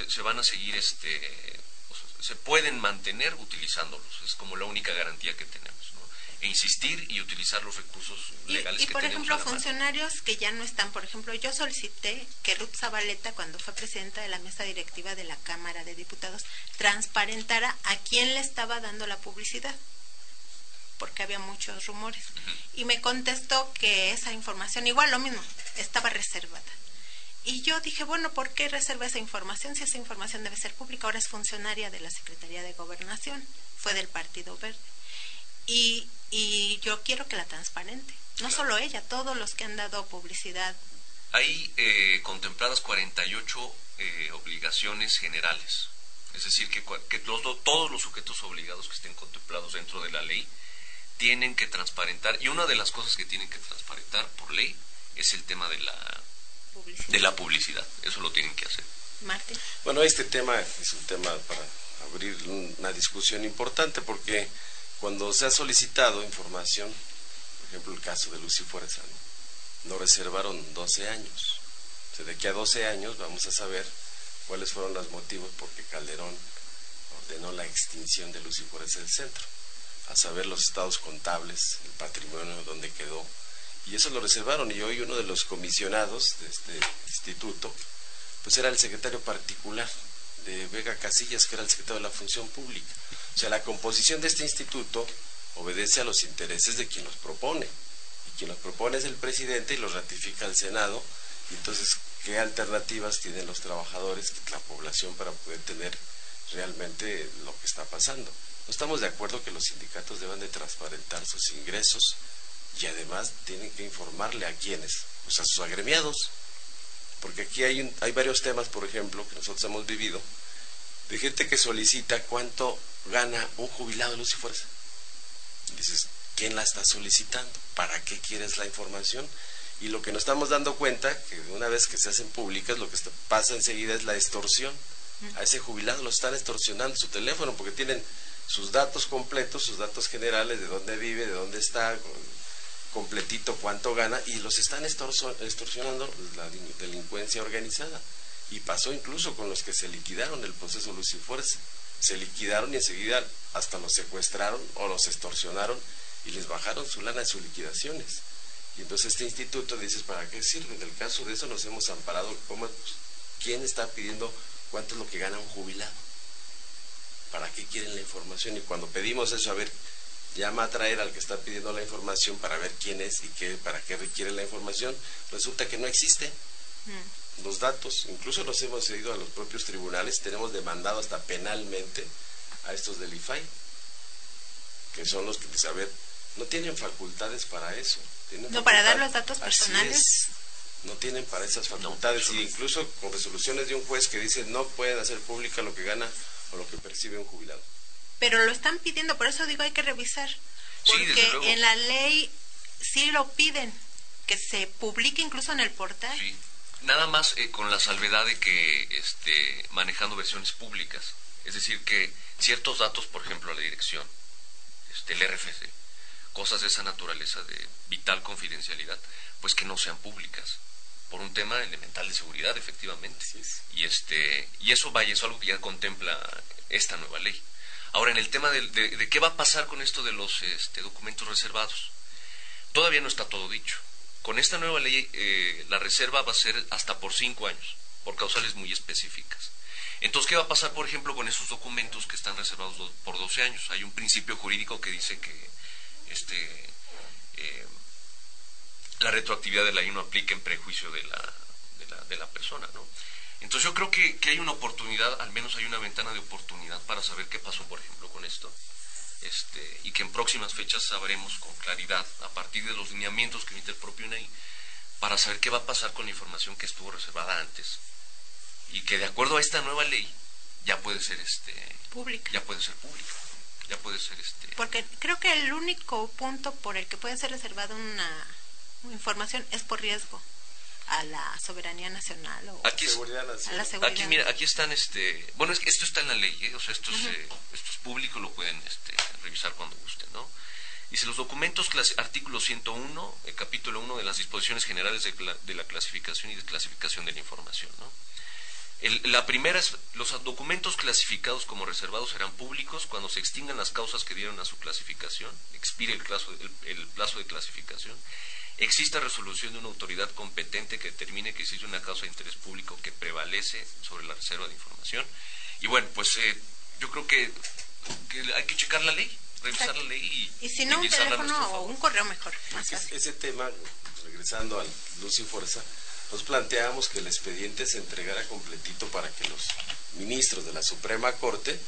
se van a seguir, se pueden mantener utilizándolos, es como la única garantía que tenemos, ¿no? E insistir y utilizar los recursos legales que tenemos. Y por ejemplo, funcionarios que ya no están, por ejemplo, yo solicité que Ruth Zabaleta, cuando fue presidenta de la mesa directiva de la Cámara de Diputados, transparentara a quién le estaba dando la publicidad, porque había muchos rumores. Y me contestó que esa información, igual lo mismo, estaba reservada. Y yo dije, bueno, ¿por qué reserva esa información si esa información debe ser pública? Ahora es funcionaria de la Secretaría de Gobernación, fue del Partido Verde. Y yo quiero que la transparente. No solo ella, todos los que han dado publicidad. Hay contempladas 48 obligaciones generales. Es decir, que todos los sujetos obligados que estén contemplados dentro de la ley tienen que transparentar, y una de las cosas que tienen que transparentar por ley es el tema de la publicidad. Eso lo tienen que hacer. Martín. Bueno, este tema es un tema para abrir una discusión importante, porque cuando se ha solicitado información, por ejemplo el caso de Luz y Fuerza, ¿no? Reservaron 12 años. O sea, de aquí a 12 años vamos a saber cuáles fueron los motivos por que Calderón ordenó la extinción de Luz y Fuerza del Centro, a saber los estados contables, el patrimonio, dónde quedó, y eso lo reservaron. Y hoy uno de los comisionados de este instituto pues era el secretario particular de Vega Casillas, que era el secretario de la Función Pública. O sea, la composición de este instituto obedece a los intereses de quien los propone, y quien los propone es el presidente y los ratifica el Senado. Y entonces, ¿qué alternativas tienen los trabajadores, la población, para poder tener realmente lo que está pasando? No estamos de acuerdo que los sindicatos deban de transparentar sus ingresos, y además tienen que informarle a quienes, pues a sus agremiados, porque aquí hay varios temas, por ejemplo, que nosotros hemos vivido, de gente que solicita cuánto gana un jubilado de Luz y Fuerza. Y dices, ¿quién la está solicitando? ¿Para qué quieres la información? Y lo que nos estamos dando cuenta, que una vez que se hacen públicas, lo que pasa enseguida es la extorsión. A ese jubilado lo están extorsionando su teléfono, porque tienen sus datos completos, sus datos generales, de dónde vive, de dónde está, completito cuánto gana, y los están extorsionando la delincuencia organizada. Y pasó incluso con los que se liquidaron el proceso Luz y Fuerza. Se liquidaron y enseguida hasta los secuestraron o los extorsionaron y les bajaron su lana de sus liquidaciones. Y entonces este instituto dices, ¿para qué sirve? En el caso de eso nos hemos amparado. ¿Quién está pidiendo cuánto es lo que gana un jubilado? ¿Para qué quieren la información? Y cuando pedimos eso, a ver, llama a traer al que está pidiendo la información para ver quién es y para qué requiere la información, resulta que no existe. Los datos, incluso los hemos ido a los propios tribunales, tenemos demandado hasta penalmente a estos del IFAI, que son los que, a ver, no tienen facultades para eso. No, para dar los datos personales. No tienen para esas facultades, y incluso con resoluciones de un juez que dice no pueden hacer pública lo que gana o lo que percibe un jubilado. Pero lo están pidiendo, por eso digo hay que revisar, porque en la ley sí lo piden, que se publique incluso en el portal. Sí, nada más con la salvedad de que manejando versiones públicas, es decir que ciertos datos, por ejemplo la dirección, el RFC, cosas de esa naturaleza de vital confidencialidad, pues que no sean públicas, por un tema elemental de seguridad, efectivamente. Sí. Y eso es algo que ya contempla esta nueva ley. Ahora, en el tema de qué va a pasar con esto de los documentos reservados, todavía no está todo dicho. Con esta nueva ley, la reserva va a ser hasta por 5 años, por causales muy específicas. Entonces, ¿qué va a pasar, por ejemplo, con esos documentos que están reservados por 12 años? Hay un principio jurídico que dice que la retroactividad de la ley no aplica en prejuicio de la persona, ¿no? Entonces yo creo que hay una oportunidad, al menos hay una ventana de oportunidad para saber qué pasó, por ejemplo, con esto. y que en próximas fechas sabremos con claridad, a partir de los lineamientos que emite el propio INAI, para saber qué va a pasar con la información que estuvo reservada antes, y que de acuerdo a esta nueva ley ya puede ser pública. Ya puede ser pública. Ya puede ser Porque creo que el único punto por el que puede ser reservada una información es por riesgo a la soberanía nacional o aquí a la seguridad. Aquí mira, aquí están bueno, es que esto está en la ley, o sea, esto es público, lo pueden revisar cuando gusten, ¿no? Dice, los documentos, artículo 101, capítulo 1 de las disposiciones generales de la clasificación y desclasificación de la información, ¿no? La primera es, los documentos clasificados como reservados serán públicos cuando se extingan las causas que dieron a su clasificación, expire el plazo de clasificación, exista resolución de una autoridad competente que determine que existe una causa de interés público que prevalece sobre la reserva de información. Y bueno, pues yo creo que hay que checar la ley, revisar la ley y si no, un teléfono o un correo mejor, más fácil. Ese tema, regresando al Luz y Fuerza, nos planteamos que el expediente se entregara completito para que los ministros de la Suprema Corte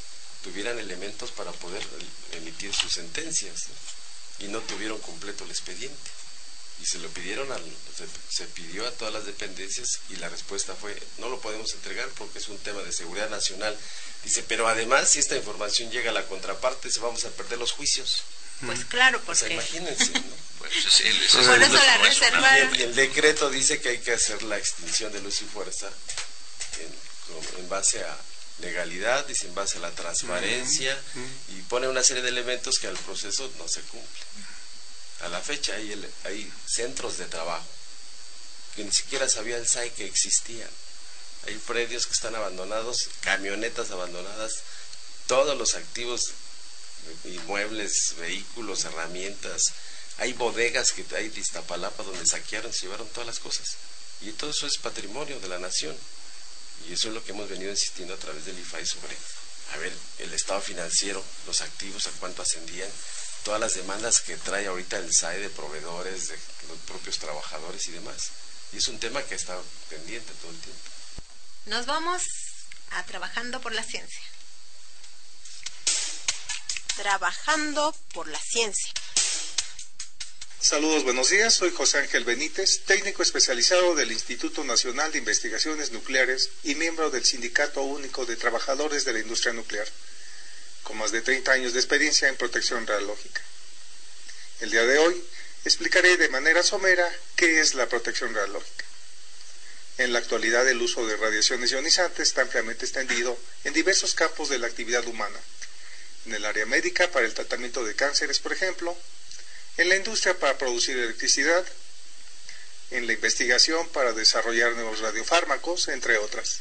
tuvieran elementos para poder emitir sus sentencias, ¿no? Y no tuvieron completo el expediente. Y se lo pidieron, se pidió a todas las dependencias y la respuesta fue, no lo podemos entregar porque es un tema de seguridad nacional. Dice, pero además si esta información llega a la contraparte, se vamos a perder los juicios. Pues claro, porque... O sea, imagínense, ¿no? Pues por eso la reservaron. Y el decreto dice que hay que hacer la extinción de Luz y Fuerza en base a legalidad, dice en base a la transparencia, y pone una serie de elementos que al proceso no se cumple. A la fecha hay centros de trabajo que ni siquiera sabía el SAI que existían. Hay predios que están abandonados, camionetas abandonadas, todos los activos, inmuebles, vehículos, herramientas. Hay bodegas que hay de Iztapalapa donde saquearon, se llevaron todas las cosas. Y todo eso es patrimonio de la nación. Y eso es lo que hemos venido insistiendo a través del IFAI sobre, a ver, el estado financiero, los activos, a cuánto ascendían, todas las demandas que trae ahorita el SAE de proveedores, de los propios trabajadores y demás. Y es un tema que está pendiente todo el tiempo. Nos vamos a Trabajando por la Ciencia. Trabajando por la Ciencia. Saludos, buenos días. Soy José Ángel Benítez, técnico especializado del Instituto Nacional de Investigaciones Nucleares y miembro del Sindicato Único de Trabajadores de la Industria Nuclear, con más de 30 años de experiencia en protección radiológica. El día de hoy explicaré de manera somera qué es la protección radiológica. En la actualidad el uso de radiaciones ionizantes está ampliamente extendido en diversos campos de la actividad humana. En el área médica para el tratamiento de cánceres, por ejemplo, en la industria para producir electricidad, en la investigación para desarrollar nuevos radiofármacos, entre otras.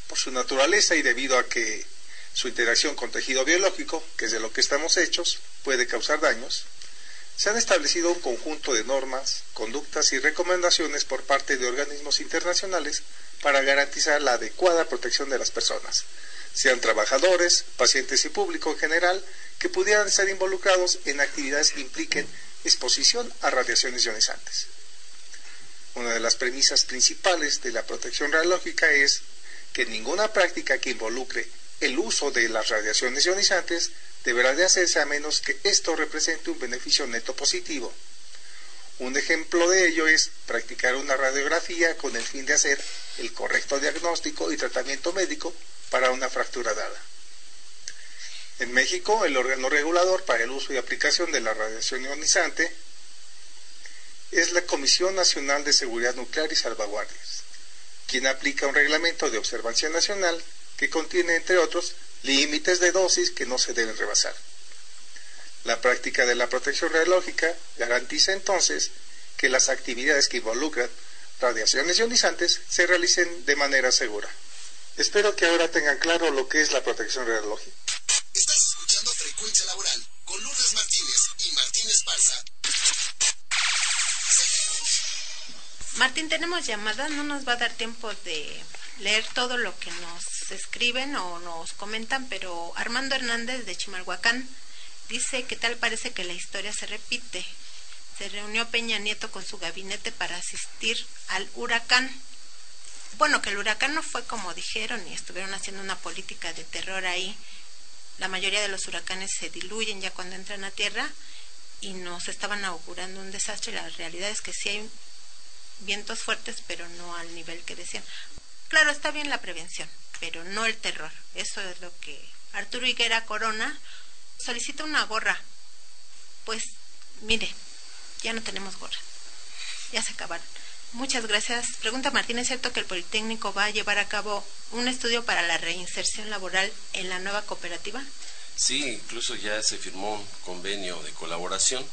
Por su naturaleza y debido a que su interacción con tejido biológico, que es de lo que estamos hechos, puede causar daños, se han establecido un conjunto de normas, conductas y recomendaciones por parte de organismos internacionales para garantizar la adecuada protección de las personas, sean trabajadores, pacientes y público en general, que pudieran estar involucrados en actividades que impliquen exposición a radiaciones ionizantes. Una de las premisas principales de la protección radiológica es que ninguna práctica que involucre el uso de las radiaciones ionizantes deberá de hacerse a menos que esto represente un beneficio neto positivo. Un ejemplo de ello es practicar una radiografía con el fin de hacer el correcto diagnóstico y tratamiento médico para una fractura dada. En México, el órgano regulador para el uso y aplicación de la radiación ionizante es la Comisión Nacional de Seguridad Nuclear y Salvaguardias, quien aplica un reglamento de observancia nacional que contiene, entre otros, límites de dosis que no se deben rebasar. La práctica de la protección radiológica garantiza entonces que las actividades que involucran radiaciones ionizantes se realicen de manera segura. Espero que ahora tengan claro lo que es la protección radiológica. Estás escuchando Frecuencia Laboral con Lourdes Martínez y Martín Esparza. Martín, tenemos llamadas, no nos va a dar tiempo de leer todo lo que nos escriben o nos comentan, pero Armando Hernández de Chimalhuacán dice que tal parece que la historia se repite. Se reunió Peña Nieto con su gabinete para asistir al huracán. Bueno, que el huracán no fue como dijeron y estuvieron haciendo una política de terror ahí. la mayoría de los huracanes se diluyen ya cuando entran a tierra y nos estaban augurando un desastre. La realidad es que sí hay vientos fuertes, pero no al nivel que decían. Claro, está bien la prevención, pero no el terror. Eso es lo que Arturo Higuera Corona solicita una gorra. Pues mire, ya no tenemos gorra, ya se acabaron. Muchas gracias. Pregunta Martín, ¿es cierto que el Politécnico va a llevar a cabo un estudio para la reinserción laboral en la nueva cooperativa? Sí, incluso ya se firmó un convenio de colaboración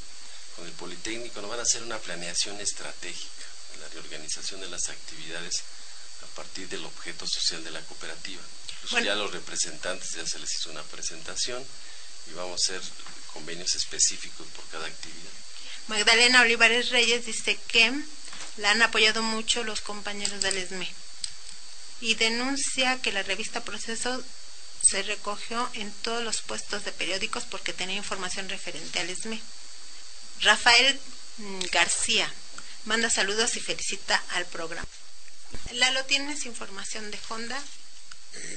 con el Politécnico. Nos van a hacer una planeación estratégica en la reorganización de las actividades a partir del objeto social de la cooperativa. Incluso bueno, ya los representantes ya se les hizo una presentación y vamos a hacer convenios específicos por cada actividad. Magdalena Olivares Reyes dice que la han apoyado mucho los compañeros del ESME y denuncia que la revista Proceso se recogió en todos los puestos de periódicos porque tenía información referente al ESME. Rafael García manda saludos y felicita al programa. Lalo, ¿tienes información de Honda?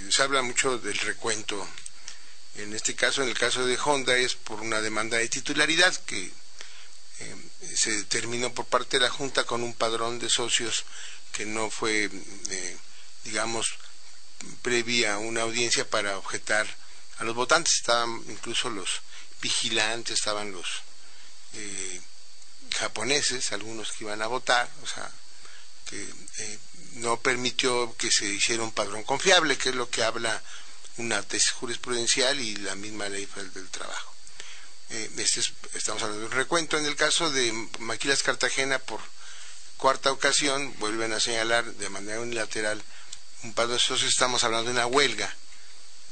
Se habla mucho del recuento. En este caso, en el caso de Honda, es por una demanda de titularidad que se determinó por parte de la Junta con un padrón de socios que no fue, digamos, previa una audiencia para objetar a los votantes. Estaban incluso los vigilantes, estaban los japoneses, algunos que iban a votar, o sea, que no permitió que se hiciera un padrón confiable, que es lo que habla una tesis jurisprudencial y la misma ley federal del trabajo. Estamos hablando de un recuento. En el caso de Maquilas Cartagena, por cuarta ocasión, vuelven a señalar de manera unilateral un padrón de socios. Estamos hablando de una huelga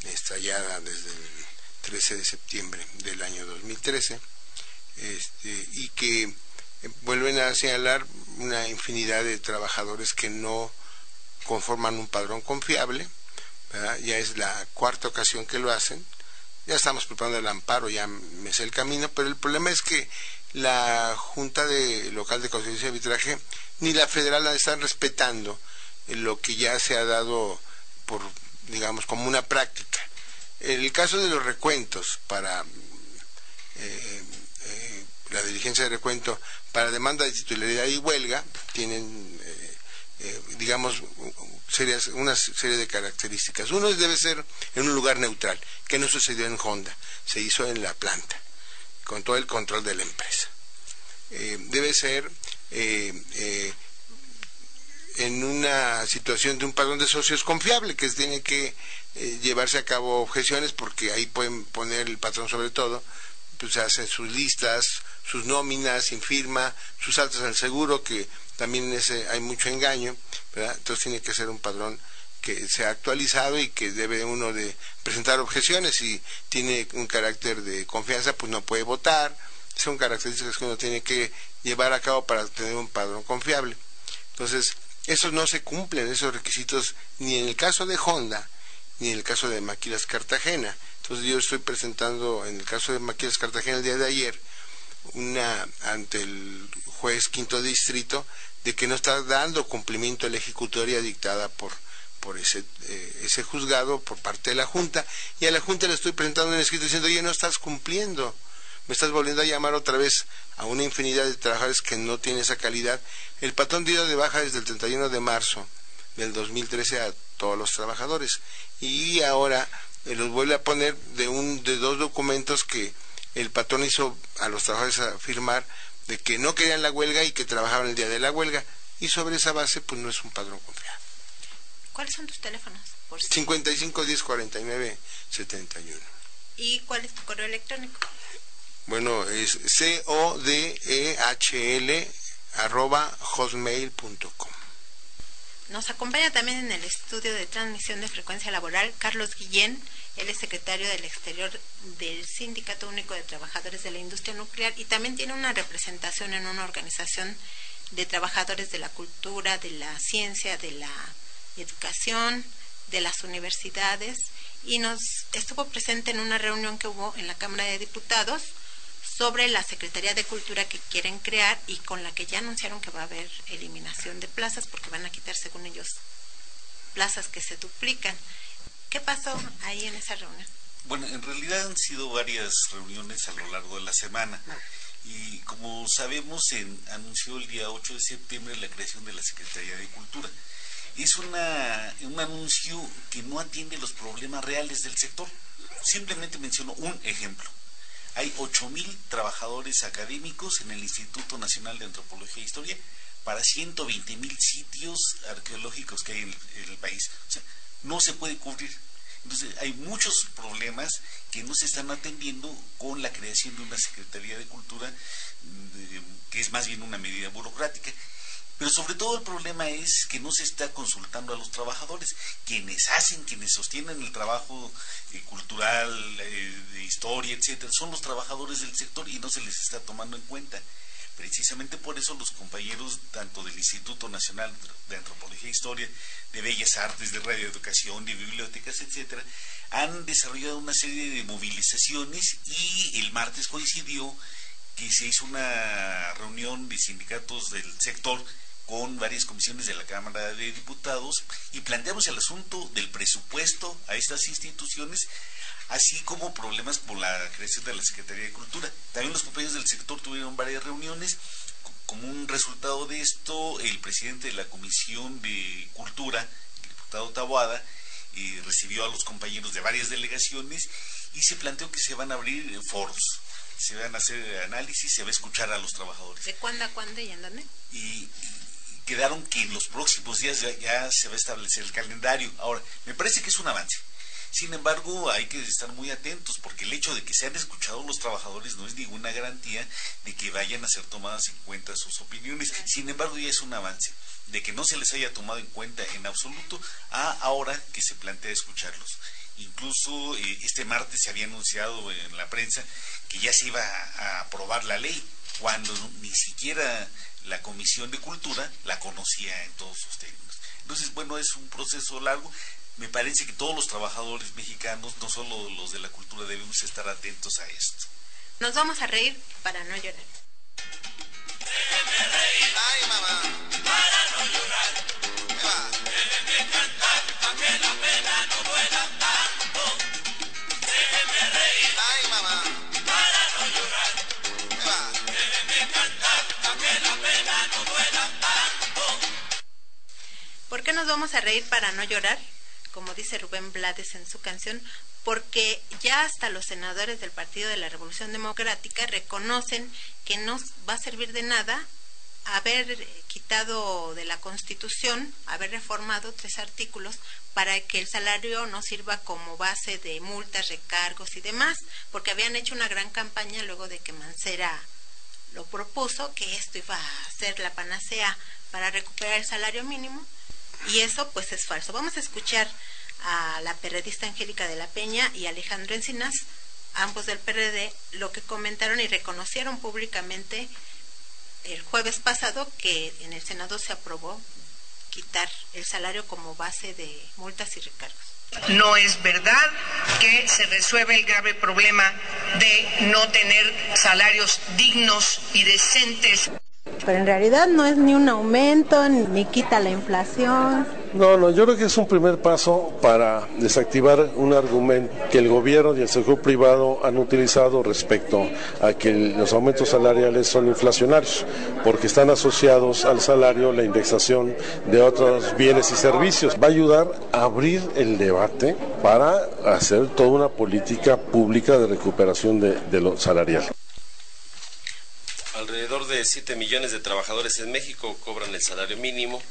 estallada desde el 13 de septiembre del año 2013, y que vuelven a señalar una infinidad de trabajadores que no conforman un padrón confiable, ¿verdad? Ya es la cuarta ocasión que lo hacen. Ya estamos preparando el amparo, ya me sé el camino, pero el problema es que la Junta Local de Conciliación y Arbitraje ni la federal la están respetando lo que ya se ha dado por, digamos, como una práctica. En el caso de los recuentos para la diligencia de recuento para demanda de titularidad y huelga, tienen, digamos, una serie de características. Uno debe ser en un lugar neutral, que no sucedió en Honda, se hizo en la planta, con todo el control de la empresa. Debe ser en una situación de un padrón de socios confiable, que tiene que llevarse a cabo objeciones, porque ahí pueden poner el patrón sobre todo, pues hacen sus listas, sus nóminas sin firma, sus altas al seguro, que también en ese hay mucho engaño, ¿verdad? Entonces tiene que ser un padrón que sea actualizado y que debe uno de presentar objeciones. Si tiene un carácter de confianza, pues no puede votar. Son características que uno tiene que llevar a cabo para tener un padrón confiable. Entonces, esos no se cumplen, esos requisitos, ni en el caso de Honda, ni en el caso de Maquilas Cartagena. Entonces yo estoy presentando, en el caso de Maquilas Cartagena el día de ayer, ante el juez quinto distrito, de que no está dando cumplimiento a la ejecutoria dictada por ese juzgado por parte de la Junta, y a la Junta le estoy presentando un escrito diciendo: oye, no estás cumpliendo, me estás volviendo a llamar otra vez a una infinidad de trabajadores que no tienen esa calidad. El patrón dio de baja desde el 31 de marzo del 2013 a todos los trabajadores, y ahora los vuelve a poner de dos documentos que el patrón hizo a los trabajadores a firmar, de que no querían la huelga y que trabajaban el día de la huelga, y sobre esa base pues no es un padrón confiable. ¿Cuáles son tus teléfonos? 55 10 49 71. ¿Y cuál es tu correo electrónico? Bueno, es codehl@hotmail.com. Nos acompaña también en el estudio de transmisión de frecuencia laboral Carlos Guillén. Él es secretario del Exterior del Sindicato Único de Trabajadores de la Industria Nuclear y también tiene una representación en una organización de trabajadores de la cultura, de la ciencia, de la educación, de las universidades, y nos estuvo presente en una reunión que hubo en la Cámara de Diputados sobre la Secretaría de Cultura que quieren crear y con la que ya anunciaron que va a haber eliminación de plazas porque van a quitar, según ellos, plazas que se duplican. ¿Qué pasó ahí en esa reunión? Bueno, en realidad han sido varias reuniones a lo largo de la semana. Y como sabemos, anunció el día 8 de septiembre la creación de la Secretaría de Cultura. Es un anuncio que no atiende los problemas reales del sector. Simplemente menciono un ejemplo. Hay 8,000 trabajadores académicos en el Instituto Nacional de Antropología e Historia para 120,000 sitios arqueológicos que hay en el país. O sea, no se puede cubrir. Entonces, hay muchos problemas que no se están atendiendo con la creación de una Secretaría de Cultura, que es más bien una medida burocrática. Pero sobre todo el problema es que no se está consultando a los trabajadores, quienes sostienen el trabajo cultural, de historia, etcétera, son los trabajadores del sector y no se les está tomando en cuenta. Precisamente por eso los compañeros tanto del Instituto Nacional de Antropología e Historia, de Bellas Artes, de Radioeducación, de Bibliotecas, etcétera, han desarrollado una serie de movilizaciones y el martes coincidió que se hizo una reunión de sindicatos del sector con varias comisiones de la Cámara de Diputados y planteamos el asunto del presupuesto a estas instituciones, así como problemas con la creación de la Secretaría de Cultura. También los compañeros del sector tuvieron varias reuniones. Como un resultado de esto, el presidente de la Comisión de Cultura, el diputado Taboada, recibió a los compañeros de varias delegaciones y se planteó que se van a abrir foros, se van a hacer análisis, se va a escuchar a los trabajadores. ¿De cuándo a cuándo y en dónde? Y quedaron que en los próximos días ya se va a establecer el calendario. Ahora, me parece que es un avance. Sin embargo, hay que estar muy atentos porque el hecho de que se han escuchado los trabajadores no es ninguna garantía de que vayan a ser tomadas en cuenta sus opiniones. Sin embargo, ya es un avance. De que no se les haya tomado en cuenta en absoluto a ahora que se plantea escucharlos. Incluso este martes se había anunciado en la prensa que ya se iba a aprobar la ley, cuando ni siquiera la Comisión de Cultura la conocía en todos sus términos. Entonces, bueno, es un proceso largo. Me parece que todos los trabajadores mexicanos, no solo los de la cultura, debemos estar atentos a esto. Nos vamos a reír para no llorar. Déjeme reír, ay mamá, para no llorar. ¿Qué va? Déjeme cantar, pa' que la pena no duela tanto. Déjeme reír, ay mamá, para no llorar. ¿Qué va? Déjeme cantar, pa' que la pena no duela tanto. ¿Por qué nos vamos a reír para no llorar? Como dice Rubén Blades en su canción, porque ya hasta los senadores del Partido de la Revolución Democrática reconocen que no va a servir de nada haber quitado de la Constitución, haber reformado 3 artículos para que el salario no sirva como base de multas, recargos y demás, porque habían hecho una gran campaña luego de que Mancera lo propuso, que esto iba a ser la panacea para recuperar el salario mínimo. Y eso pues es falso. Vamos a escuchar a la periodista Angélica de la Peña y Alejandro Encinas, ambos del PRD, lo que comentaron y reconocieron públicamente el jueves pasado que en el Senado se aprobó quitar el salario como base de multas y recargos. No es verdad que se resuelve el grave problema de no tener salarios dignos y decentes. Pero en realidad no es ni un aumento, ni quita la inflación. No, yo creo que es un primer paso para desactivar un argumento que el gobierno y el sector privado han utilizado respecto a que los aumentos salariales son inflacionarios, porque están asociados al salario la indexación de otros bienes y servicios. Va a ayudar a abrir el debate para hacer toda una política pública de recuperación de lo salarial. Alrededor de 7 millones de trabajadores en México cobran el salario mínimo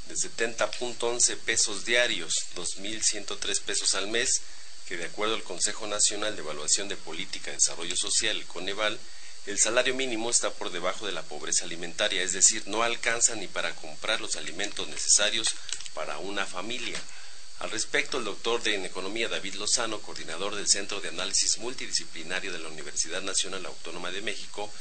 de 70.11 pesos diarios, 2.103 pesos al mes, que de acuerdo al Consejo Nacional de Evaluación de Política de Desarrollo Social, el Coneval, el salario mínimo está por debajo de la pobreza alimentaria, es decir, no alcanza ni para comprar los alimentos necesarios para una familia. Al respecto, el doctor en Economía David Lozano, coordinador del Centro de Análisis Multidisciplinario de la Universidad Nacional Autónoma de México,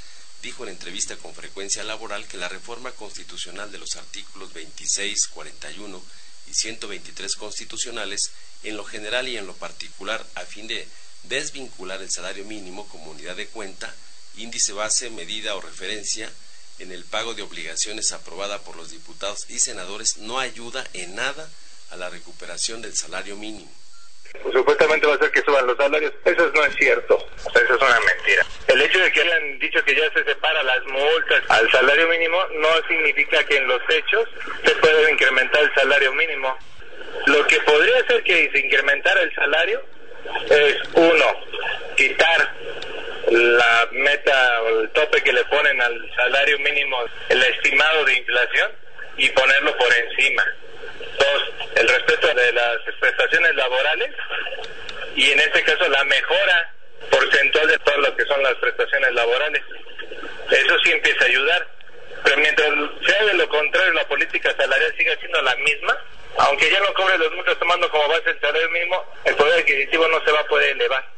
dijo en entrevista con Frecuencia Laboral que la reforma constitucional de los artículos 26, 41 y 123 constitucionales, en lo general y en lo particular, a fin de desvincular el salario mínimo como unidad de cuenta, índice base, medida o referencia en el pago de obligaciones aprobada por los diputados y senadores, no ayuda en nada a la recuperación del salario mínimo. supuestamente va a hacer que suban los salarios. Eso no es cierto, o sea, eso es una mentira. El hecho de que hayan dicho que ya se separa las multas al salario mínimo no significa que en los hechos se pueda incrementar el salario mínimo. Lo que podría hacer que se incrementara el salario es, uno, quitar la meta o el tope que le ponen al salario mínimo, el estimado de inflación, y ponerlo por encima. Dos, el respeto de las prestaciones laborales y en este caso la mejora porcentual de todo lo que son las prestaciones laborales. Eso sí empieza a ayudar, pero mientras sea de lo contrario, la política salarial siga siendo la misma, aunque ya no cobre los multas tomando como base el salario mínimo, el poder adquisitivo no se va a poder elevar.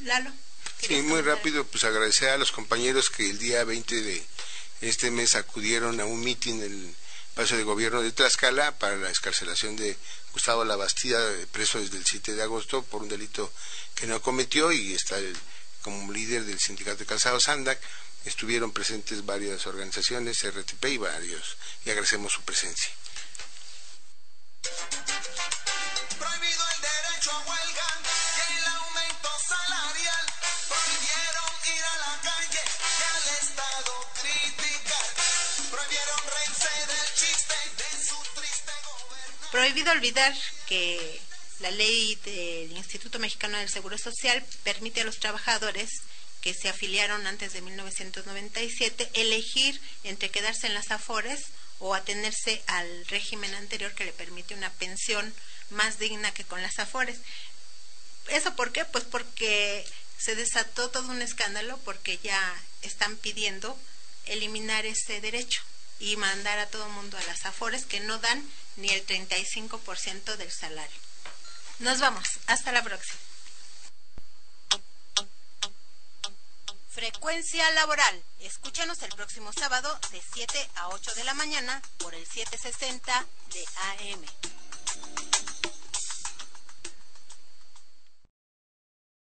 Lalo. Sí, muy rápido, pues agradecer a los compañeros que el día 20 de este mes acudieron a un mitin en el Palacio de Gobierno de Tlaxcala para la excarcelación de Gustavo Labastida, preso desde el 7 de agosto por un delito que no cometió, y está como líder del sindicato de calzados ANDAC. Estuvieron presentes varias organizaciones, RTP y varios, y agradecemos su presencia. Prohibido el derecho a huelga y el aumento salarial. Prohibieron ir a la calle y al Estado criticar. Prohibieron reírse del chiste de su triste gobierno. Prohibido olvidar que la ley del Instituto Mexicano del Seguro Social permite a los trabajadores que se afiliaron antes de 1997 elegir entre quedarse en las AFORES o atenerse al régimen anterior que le permite una pensión más digna que con las AFORES. ¿Eso por qué? Pues porque se desató todo un escándalo, porque ya están pidiendo eliminar ese derecho y mandar a todo el mundo a las AFORES, que no dan ni el 35% del salario. Nos vamos, hasta la próxima. Frecuencia Laboral. Escúchanos el próximo sábado de 7 a 8 de la mañana por el 760 de AM.